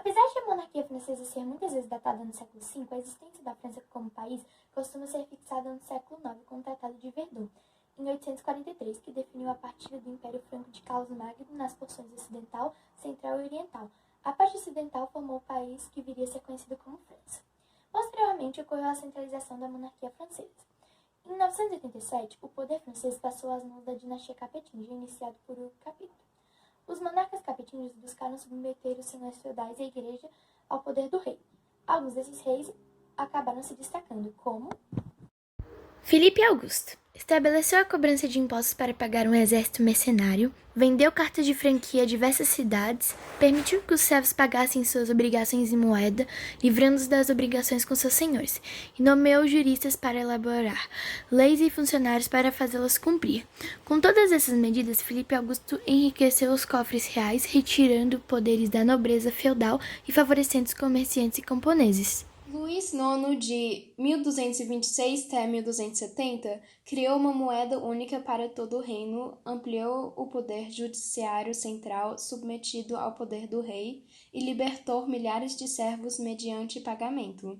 Apesar de a monarquia francesa ser muitas vezes datada no século V, a existência da França como país costuma ser fixada no século IX com o Tratado de Verdun, em 843, que definiu a partida do Império Franco de Carlos Magno nas porções ocidental, central e oriental. A parte ocidental formou o país que viria a ser conhecido como França. Posteriormente, ocorreu a centralização da monarquia francesa. Em 987, o poder francês passou às mãos da dinastia Capetinga, iniciado por Hugo Capet. Os monarcas capetinhos buscaram submeter os senhores feudais e a igreja ao poder do rei. Alguns desses reis acabaram se destacando, como Filipe Augusto estabeleceu a cobrança de impostos para pagar um exército mercenário, vendeu cartas de franquia a diversas cidades, permitiu que os servos pagassem suas obrigações em moeda, livrando-os das obrigações com seus senhores, e nomeou juristas para elaborar leis e funcionários para fazê-las cumprir. Com todas essas medidas, Filipe Augusto enriqueceu os cofres reais, retirando poderes da nobreza feudal e favorecendo os comerciantes e camponeses. Luís IX, de 1226 até 1270, criou uma moeda única para todo o reino, ampliou o poder judiciário central submetido ao poder do rei e libertou milhares de servos mediante pagamento.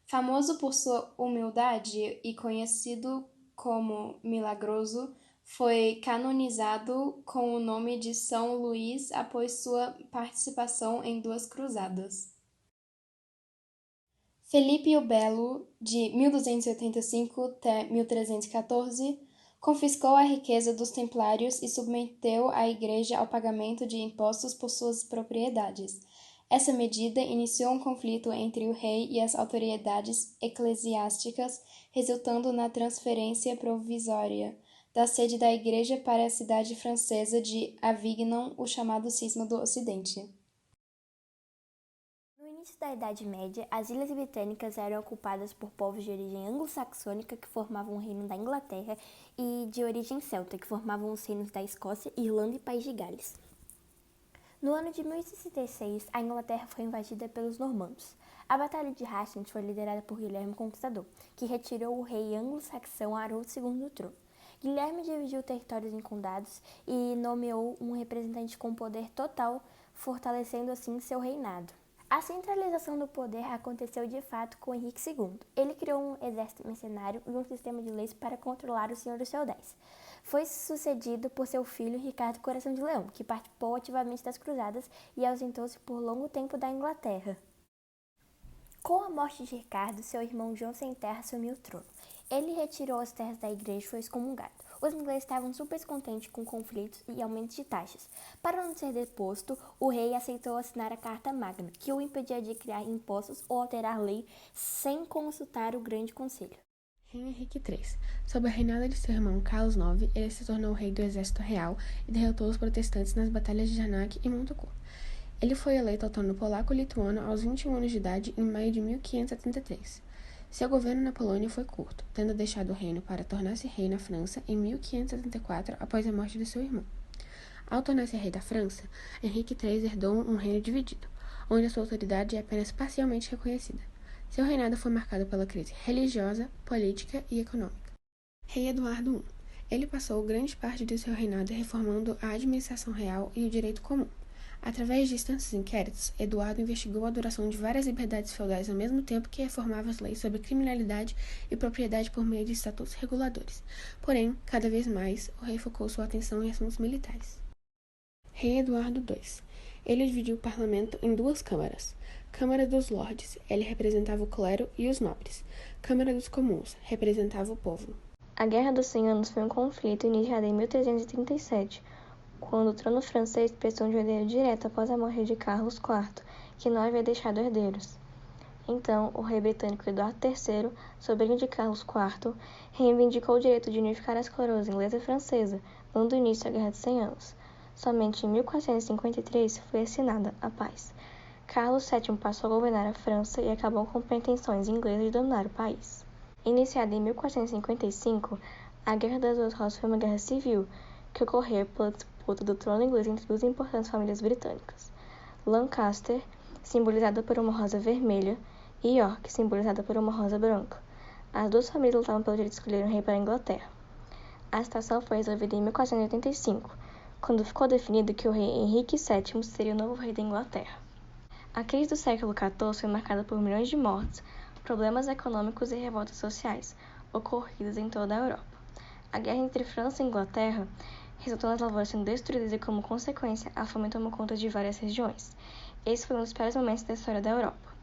Famoso por sua humildade e conhecido como milagroso, foi canonizado com o nome de São Luís após sua participação em 2 cruzadas. Felipe o Belo, de 1285 até 1314, confiscou a riqueza dos templários e submeteu a igreja ao pagamento de impostos por suas propriedades. Essa medida iniciou um conflito entre o rei e as autoridades eclesiásticas, resultando na transferência provisória da sede da igreja para a cidade francesa de Avignon, o chamado Cisma do Ocidente. No início da Idade Média, as Ilhas Britânicas eram ocupadas por povos de origem anglo-saxônica que formavam o reino da Inglaterra e de origem celta, que formavam os reinos da Escócia, Irlanda e País de Gales. No ano de 1066, a Inglaterra foi invadida pelos normandos. A Batalha de Hastings foi liderada por Guilherme o Conquistador, que retirou o rei anglo-saxão Harold II do trono. Guilherme dividiu territórios em condados e nomeou um representante com poder total, fortalecendo assim seu reinado. A centralização do poder aconteceu de fato com Henrique II. Ele criou um exército mercenário e um sistema de leis para controlar os senhores feudais. Foi sucedido por seu filho Ricardo Coração de Leão, que participou ativamente das cruzadas e ausentou-se por longo tempo da Inglaterra. Com a morte de Ricardo, seu irmão João Sem Terra assumiu o trono. Ele retirou as terras da igreja e foi excomungado. Os ingleses estavam super descontentes com conflitos e aumentos de taxas. Para não ser deposto, o rei aceitou assinar a Carta Magna, que o impedia de criar impostos ou alterar lei sem consultar o Grande Conselho. Rei Henrique III. Sob a reinada de seu irmão Carlos IX, ele se tornou rei do exército real e derrotou os protestantes nas batalhas de Jarnac e Montecourt. Ele foi eleito ao trono polaco-lituano aos 21 anos de idade em maio de 1573. Seu governo na Polônia foi curto, tendo deixado o reino para tornar-se rei na França em 1574 após a morte de seu irmão. Ao tornar-se rei da França, Henrique III herdou um reino dividido, onde a sua autoridade é apenas parcialmente reconhecida. Seu reinado foi marcado pela crise religiosa, política e econômica. Rei Eduardo I. Ele passou grande parte de seu reinado reformando a administração real e o direito comum. Através de extensos inquéritos, Eduardo investigou a duração de várias liberdades feudais ao mesmo tempo que reformava as leis sobre criminalidade e propriedade por meio de estatutos reguladores. Porém, cada vez mais, o rei focou sua atenção em assuntos militares. Rei Eduardo II. Ele dividiu o parlamento em 2 câmaras. Câmara dos Lordes, ele representava o clero e os nobres. Câmara dos Comuns, representava o povo. A Guerra dos 100 Anos foi um conflito iniciado em 1337, quando o trono francês precisou de um herdeiro direto após a morte de Carlos IV, que não havia deixado herdeiros. Então, o rei britânico Eduardo III, sobrinho de Carlos IV, reivindicou o direito de unificar as coroas inglesa e francesa, dando início à Guerra dos 100 Anos. Somente em 1453 foi assinada a paz. Carlos VII passou a governar a França e acabou com pretensões inglesas de dominar o país. Iniciada em 1455, a Guerra das Duas Rosas foi uma guerra civil, que ocorreu pela disputa do trono inglês entre 2 importantes famílias britânicas: Lancaster, simbolizada por uma rosa vermelha, e York, simbolizada por uma rosa branca. As 2 famílias lutavam pelo direito de escolher um rei para a Inglaterra. A situação foi resolvida em 1485, quando ficou definido que o rei Henrique VII seria o novo rei da Inglaterra. A crise do século XIV foi marcada por milhões de mortes, problemas econômicos e revoltas sociais, ocorridas em toda a Europa. A guerra entre França e Inglaterra resultou nas lavouras sendo destruídas e, como consequência, a fome tomou conta de várias regiões. Esse foi um dos piores momentos da história da Europa.